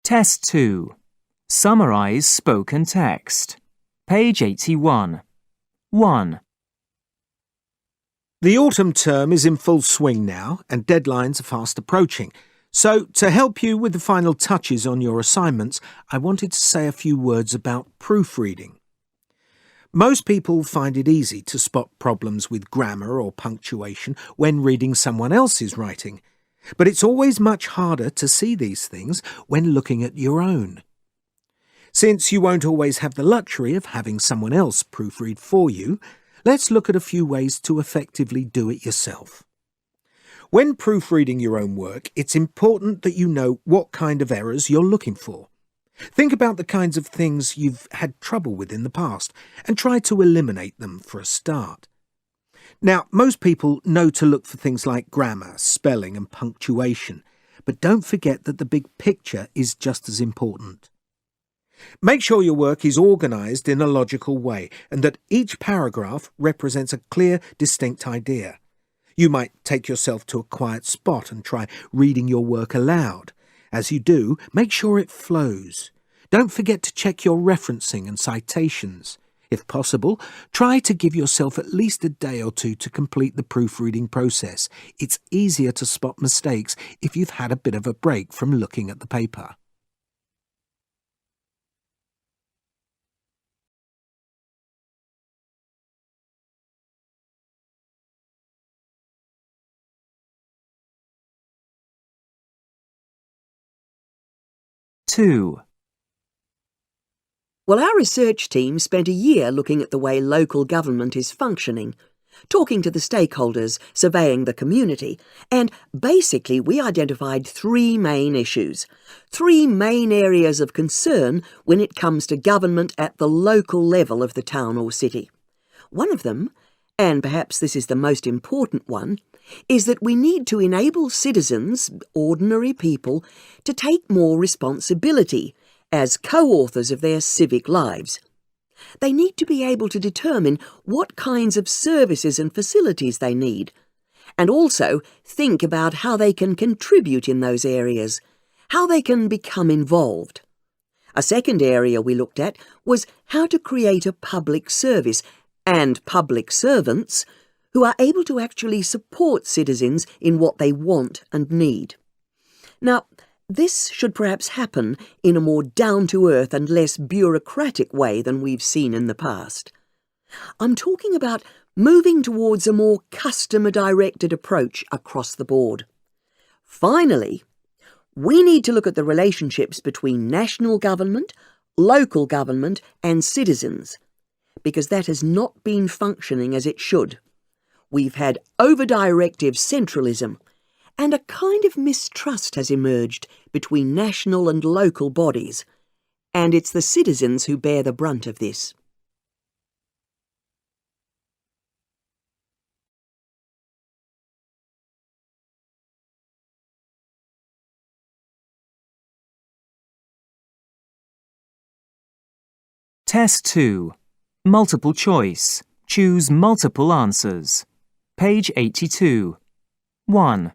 Test 2. Summarize spoken text. Page 81. 1. The autumn term is in full swing now, and deadlines are fast approaching. So, to help you with the final touches on your assignments, I wanted to say a few words about proofreading. Most people find it easy to spot problems with grammar or punctuation when reading someone else's writing, but it's always much harder to see these things when looking at your own. Since you won't always have the luxury of having someone else proofread for you, let's look at a few ways to effectively do it yourself. When proofreading your own work, it's important that you know what kind of errors you're looking for. Think about the kinds of things you've had trouble with in the past and try to eliminate them for a start. Now, most people know to look for things like grammar, spelling and punctuation, but don't forget that the big picture is just as important. Make sure your work is organised in a logical way and that each paragraph represents a clear, distinct idea. You might take yourself to a quiet spot and try reading your work aloud. As you do, make sure it flows. Don't forget to check your referencing and citations. If possible, try to give yourself at least a day or two to complete the proofreading process. It's easier to spot mistakes if you've had a bit of a break from looking at the paper. Two. Well, our research team spent a year looking at the way local government is functioning, talking to the stakeholders, surveying the community, and basically we identified three main issues, three main areas of concern when it comes to government at the local level of the town or city. One of them, and perhaps this is the most important one, is that we need to enable citizens, ordinary people, to take more responsibility as co-authors of their civic lives. They need to be able to determine what kinds of services and facilities they need, and also think about how they can contribute in those areas, how they can become involved. A second area we looked at was how to create a public service and public servants who are able to actually support citizens in what they want and need. Now, this should perhaps happen in a more down-to-earth and less bureaucratic way than we've seen in the past. I'm talking about moving towards a more customer-directed approach across the board. Finally, we need to look at the relationships between national government, local government and citizens, because that has not been functioning as it should. We've had over-directive centralism, and a kind of mistrust has emerged between national and local bodies, and it's the citizens who bear the brunt of this. Test 2. Multiple choice. Choose multiple answers. Page 82. 1.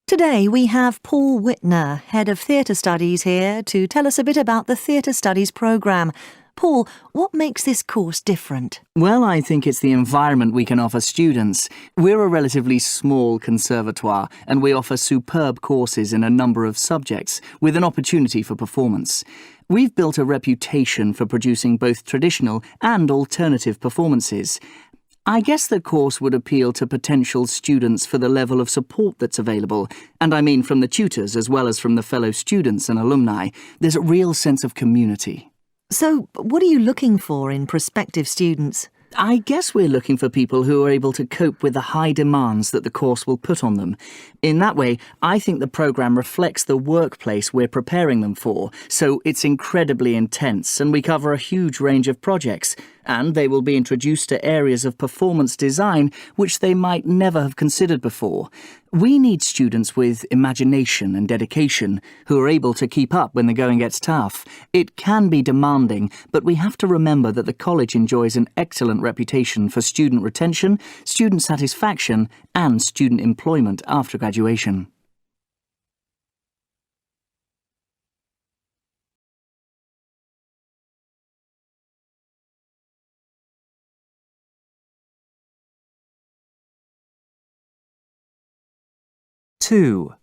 Today we have Paul Whitner, Head of Theatre Studies, here to tell us a bit about the Theatre Studies programme. Paul, what makes this course different? Well, I think it's the environment we can offer students. We're a relatively small conservatoire, and we offer superb courses in a number of subjects, with an opportunity for performance. We've built a reputation for producing both traditional and alternative performances. I guess the course would appeal to potential students for the level of support that's available, and I mean from the tutors as well as from the fellow students and alumni. There's a real sense of community. So, what are you looking for in prospective students? I guess we're looking for people who are able to cope with the high demands that the course will put on them. In that way, I think the programme reflects the workplace we're preparing them for, so it's incredibly intense and we cover a huge range of projects, and they will be introduced to areas of performance design which they might never have considered before. We need students with imagination and dedication who are able to keep up when the going gets tough. It can be demanding, but we have to remember that the college enjoys an excellent reputation for student retention, student satisfaction, and student employment after graduation. 2.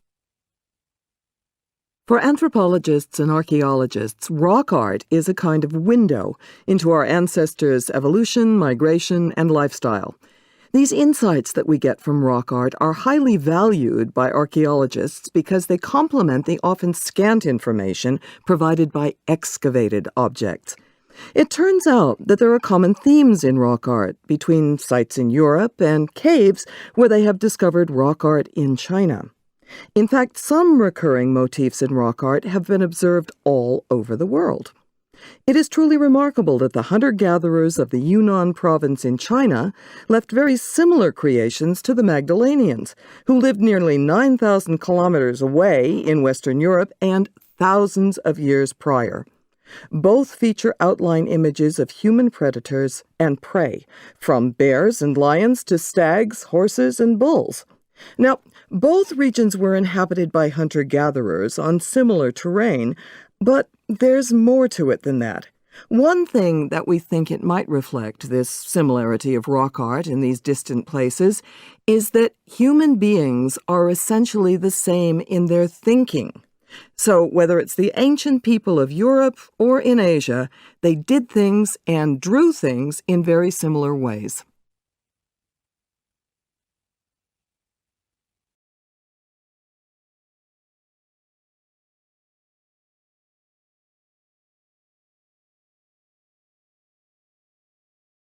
For anthropologists and archaeologists, rock art is a kind of window into our ancestors' evolution, migration, and lifestyle. These insights that we get from rock art are highly valued by archaeologists because they complement the often scant information provided by excavated objects. It turns out that there are common themes in rock art between sites in Europe and caves where they have discovered rock art in China. In fact, some recurring motifs in rock art have been observed all over the world. It is truly remarkable that the hunter-gatherers of the Yunnan province in China left very similar creations to the Magdalenians, who lived nearly 9,000 kilometers away in Western Europe and thousands of years prior. Both feature outline images of human predators and prey, from bears and lions to stags, horses, and bulls. Now, both regions were inhabited by hunter-gatherers on similar terrain, but there's more to it than that. One thing that we think it might reflect, this similarity of rock art in these distant places, is that human beings are essentially the same in their thinking. So whether it's the ancient people of Europe or in Asia, they did things and drew things in very similar ways.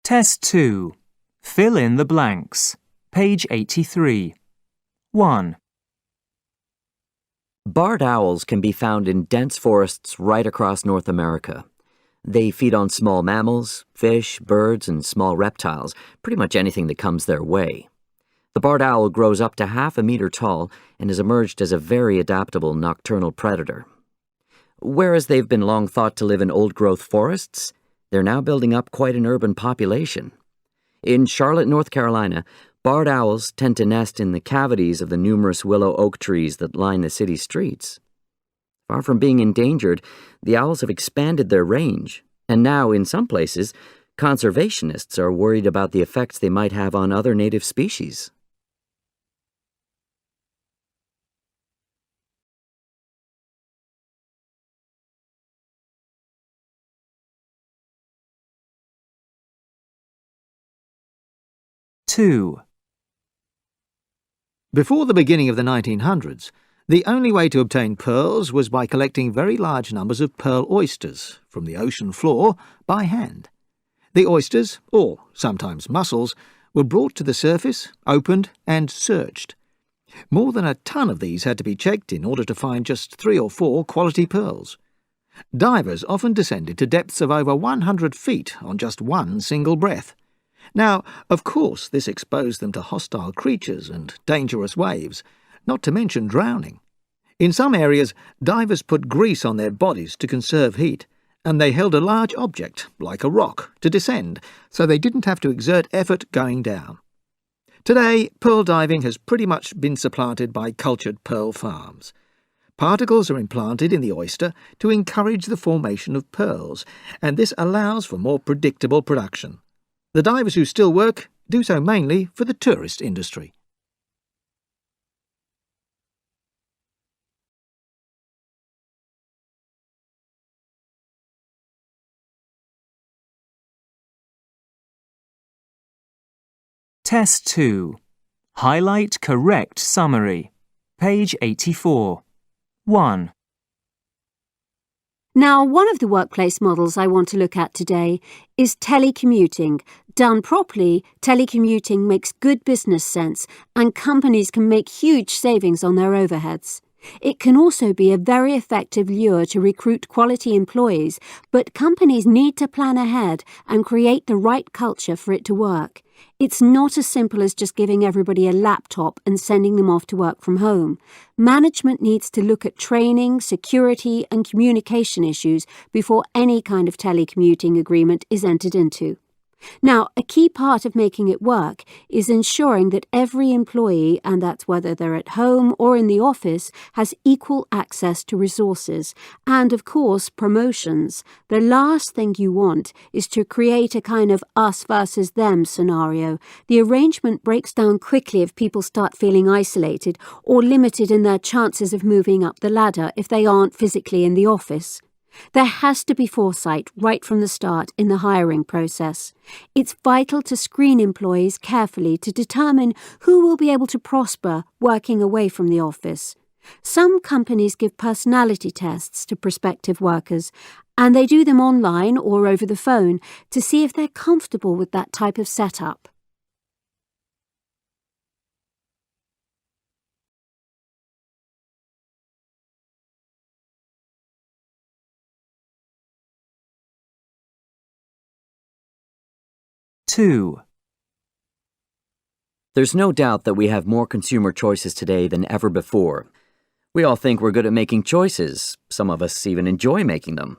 Test 2. Fill in the blanks. Page 83. 1. Barred owls can be found in dense forests right across North America. They feed on small mammals, fish, birds, and small reptiles, pretty much anything that comes their way. The barred owl grows up to half a meter tall and has emerged as a very adaptable nocturnal predator. Whereas they've been long thought to live in old-growth forests, they're now building up quite an urban population. In Charlotte, North Carolina, barred owls tend to nest in the cavities of the numerous willow oak trees that line the city streets. Far from being endangered, the owls have expanded their range, and now, in some places, conservationists are worried about the effects they might have on other native species. Two. Before the beginning of the 1900s, the only way to obtain pearls was by collecting very large numbers of pearl oysters from the ocean floor by hand. The oysters, or sometimes mussels, were brought to the surface, opened and searched. More than a ton of these had to be checked in order to find just 3 or 4 quality pearls. Divers often descended to depths of over 100 feet on just one single breath. Now, of course, this exposed them to hostile creatures and dangerous waves, not to mention drowning. In some areas, divers put grease on their bodies to conserve heat, and they held a large object, like a rock, to descend, so they didn't have to exert effort going down. Today, pearl diving has pretty much been supplanted by cultured pearl farms. Particles are implanted in the oyster to encourage the formation of pearls, and this allows for more predictable production. The divers who still work do so mainly for the tourist industry. Test 2. Highlight correct summary. Page 84. 1. Now, one of the workplace models I want to look at today is telecommuting. Done properly, telecommuting makes good business sense and companies can make huge savings on their overheads. It can also be a very effective lure to recruit quality employees, but companies need to plan ahead and create the right culture for it to work. It's not as simple as just giving everybody a laptop and sending them off to work from home. Management needs to look at training, security, and communication issues before any kind of telecommuting agreement is entered into. Now, a key part of making it work is ensuring that every employee, and that's whether they're at home or in the office, has equal access to resources and, of course, promotions. The last thing you want is to create a kind of us versus them scenario. The arrangement breaks down quickly if people start feeling isolated or limited in their chances of moving up the ladder if they aren't physically in the office. There has to be foresight right from the start in the hiring process. It's vital to screen employees carefully to determine who will be able to prosper working away from the office. Some companies give personality tests to prospective workers, and they do them online or over the phone to see if they're comfortable with that type of setup. Two. There's no doubt that we have more consumer choices today than ever before. We all think we're good at making choices. Some of us even enjoy making them.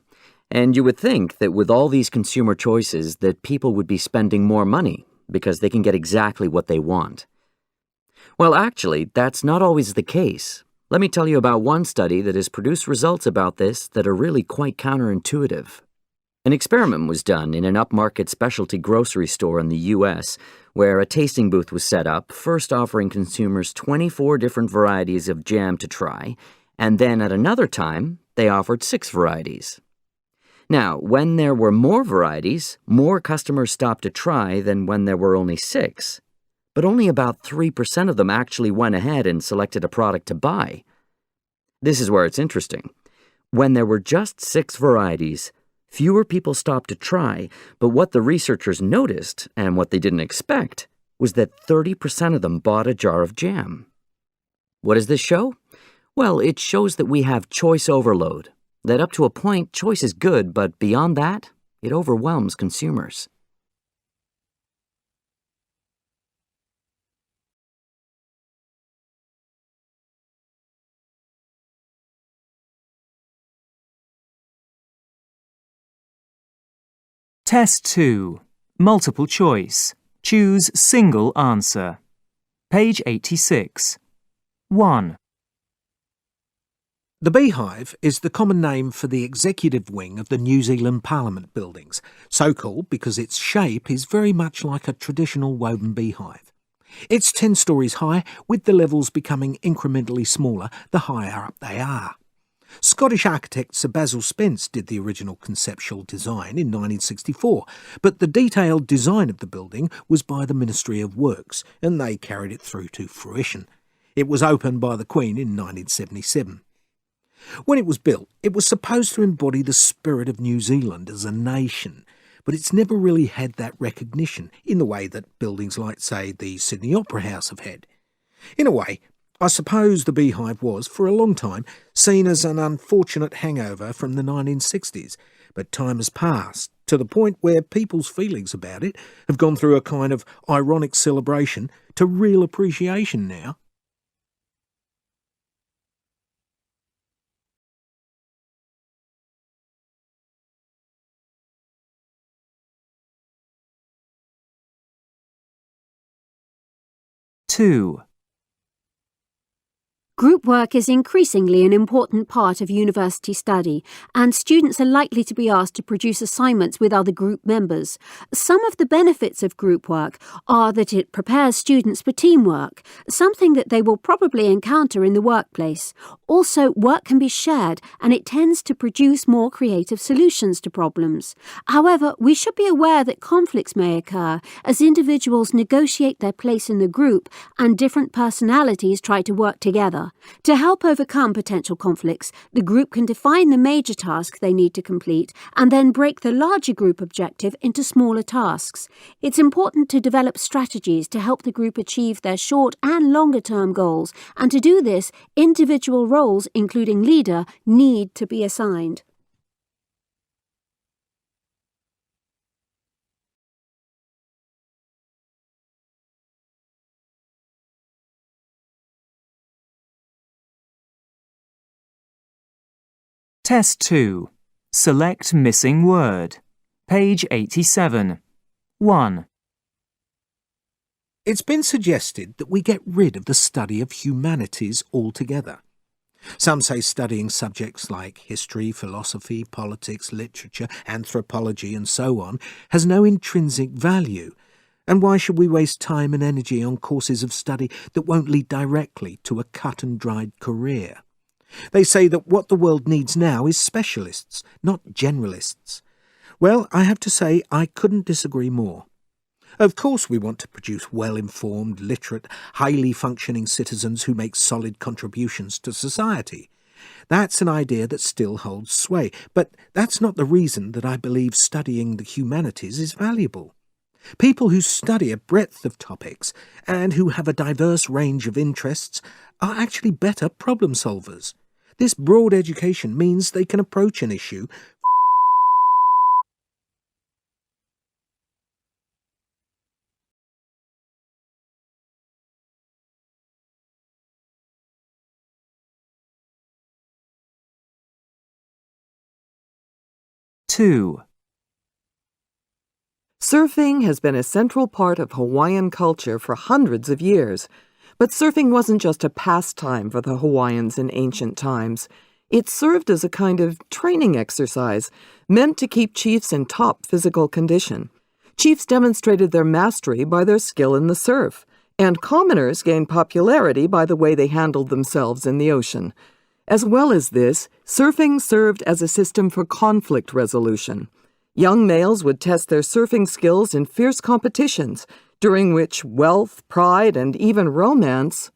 And you would think that with all these consumer choices that people would be spending more money because they can get exactly what they want. Well, actually, that's not always the case. Let me tell you about one study that has produced results about this that are really quite counterintuitive. An experiment was done in an upmarket specialty grocery store in the U.S., where a tasting booth was set up, first offering consumers 24 different varieties of jam to try, and then at another time, they offered 6 varieties. Now, when there were more varieties, more customers stopped to try than when there were only 6. But only about 3% of them actually went ahead and selected a product to buy. This is where it's interesting. When there were just 6 varieties, fewer people stopped to try, but what the researchers noticed, and what they didn't expect, was that 30% of them bought a jar of jam. What does this show? Well, it shows that we have choice overload, that up to a point, choice is good, but beyond that, it overwhelms consumers. Test 2. Multiple choice. Choose single answer. Page 86. 1. The Beehive is the common name for the executive wing of the New Zealand Parliament buildings, so called because its shape is very much like a traditional woven beehive. It's 10 stories high, with the levels becoming incrementally smaller the higher up they are. Scottish architect Sir Basil Spence did the original conceptual design in 1964, but the detailed design of the building was by the Ministry of Works, and they carried it through to fruition. It was opened by the Queen in 1977. When it was built, it was supposed to embody the spirit of New Zealand as a nation, but it's never really had that recognition in the way that buildings like, say, the Sydney Opera House have had. In a way, I suppose the Beehive was, for a long time, seen as an unfortunate hangover from the 1960s, but time has passed, to the point where people's feelings about it have gone through a kind of ironic celebration to real appreciation now. Two. Group work is increasingly an important part of university study, and students are likely to be asked to produce assignments with other group members. Some of the benefits of group work are that it prepares students for teamwork, something that they will probably encounter in the workplace. Also, work can be shared, and it tends to produce more creative solutions to problems. However, we should be aware that conflicts may occur as individuals negotiate their place in the group and different personalities try to work together. To help overcome potential conflicts, the group can define the major task they need to complete and then break the larger group objective into smaller tasks. It's important to develop strategies to help the group achieve their short and longer-term goals, and to do this, individual roles, including leader, need to be assigned. Test 2. Select missing word. Page 87. 1. It's been suggested that we get rid of the study of humanities altogether. Some say studying subjects like history, philosophy, politics, literature, anthropology, and so on has no intrinsic value. And why should we waste time and energy on courses of study that won't lead directly to a cut-and-dried career? They say that what the world needs now is specialists, not generalists. Well, I have to say I couldn't disagree more. Of course we want to produce well-informed, literate, highly functioning citizens who make solid contributions to society. That's an idea that still holds sway, but that's not the reason that I believe studying the humanities is valuable. People who study a breadth of topics and who have a diverse range of interests are actually better problem solvers. This broad education means they can approach an issue 2. Surfing has been a central part of Hawaiian culture for hundreds of years. But surfing wasn't just a pastime for the Hawaiians in ancient times. It served as a kind of training exercise, meant to keep chiefs in top physical condition. Chiefs demonstrated their mastery by their skill in the surf, and commoners gained popularity by the way they handled themselves in the ocean. As well as this, surfing served as a system for conflict resolution. Young males would test their surfing skills in fierce competitions, during which wealth, pride, and even romance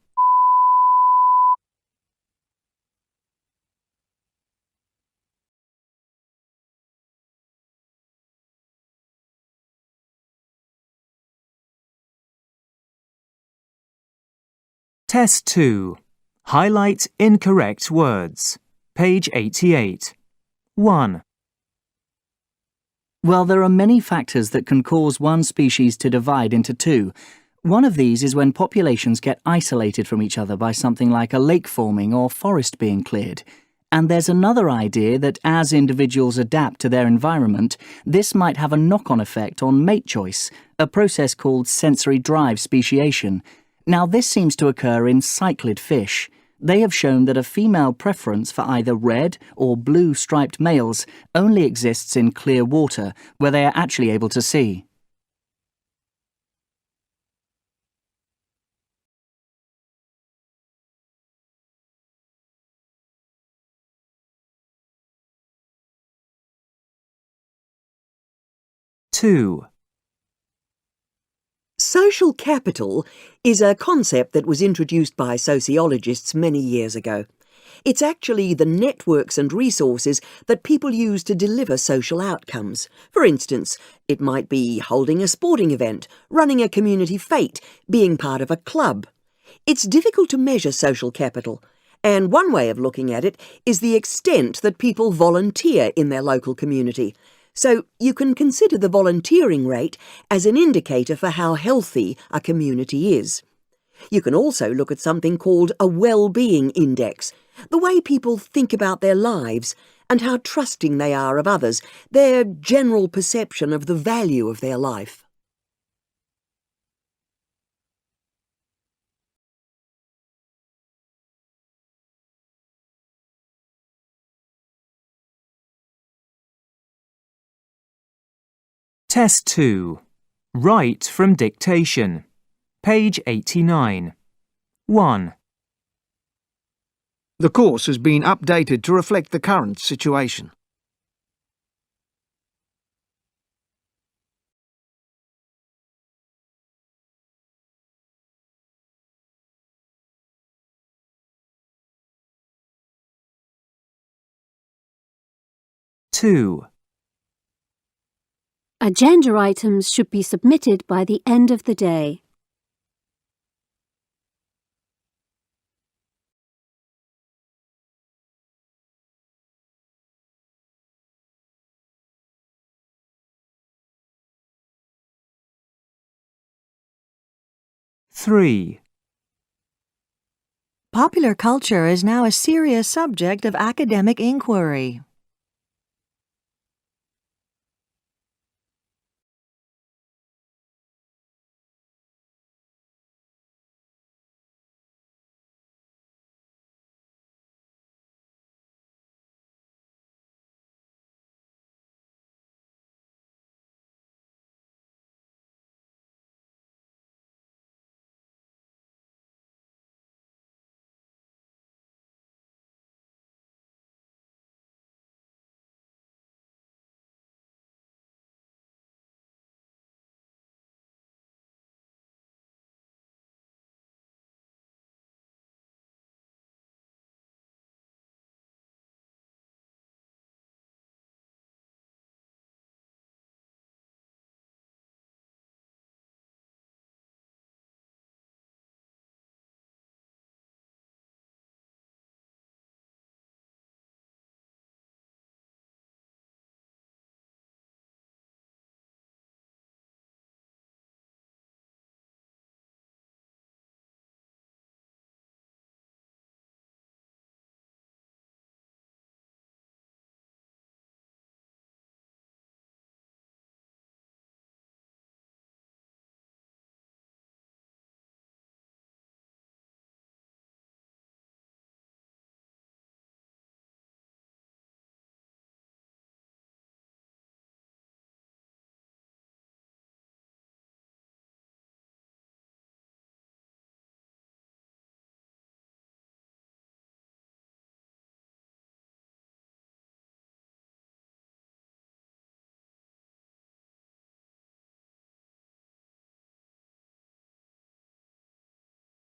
Test 2. Highlight incorrect words. Page 88. 1. Well, there are many factors that can cause one species to divide into two. One of these is when populations get isolated from each other by something like a lake forming or forest being cleared. And there's another idea that as individuals adapt to their environment, this might have a knock-on effect on mate choice, a process called sensory drive speciation. Now, this seems to occur in cichlid fish. They have shown that a female preference for either red or blue striped males only exists in clear water, where they are actually able to see. Two. Social capital is a concept that was introduced by sociologists many years ago. It's actually the networks and resources that people use to deliver social outcomes. For instance, it might be holding a sporting event, running a community fete, being part of a club. It's difficult to measure social capital, and one way of looking at it is the extent that people volunteer in their local community. So you can consider the volunteering rate as an indicator for how healthy a community is. You can also look at something called a well-being index, the way people think about their lives and how trusting they are of others, their general perception of the value of their life. Test 2. Write from dictation. Page 89. 1. The course has been updated to reflect the current situation. Two. Agenda items should be submitted by the end of the day. Three. Popular culture is now a serious subject of academic inquiry.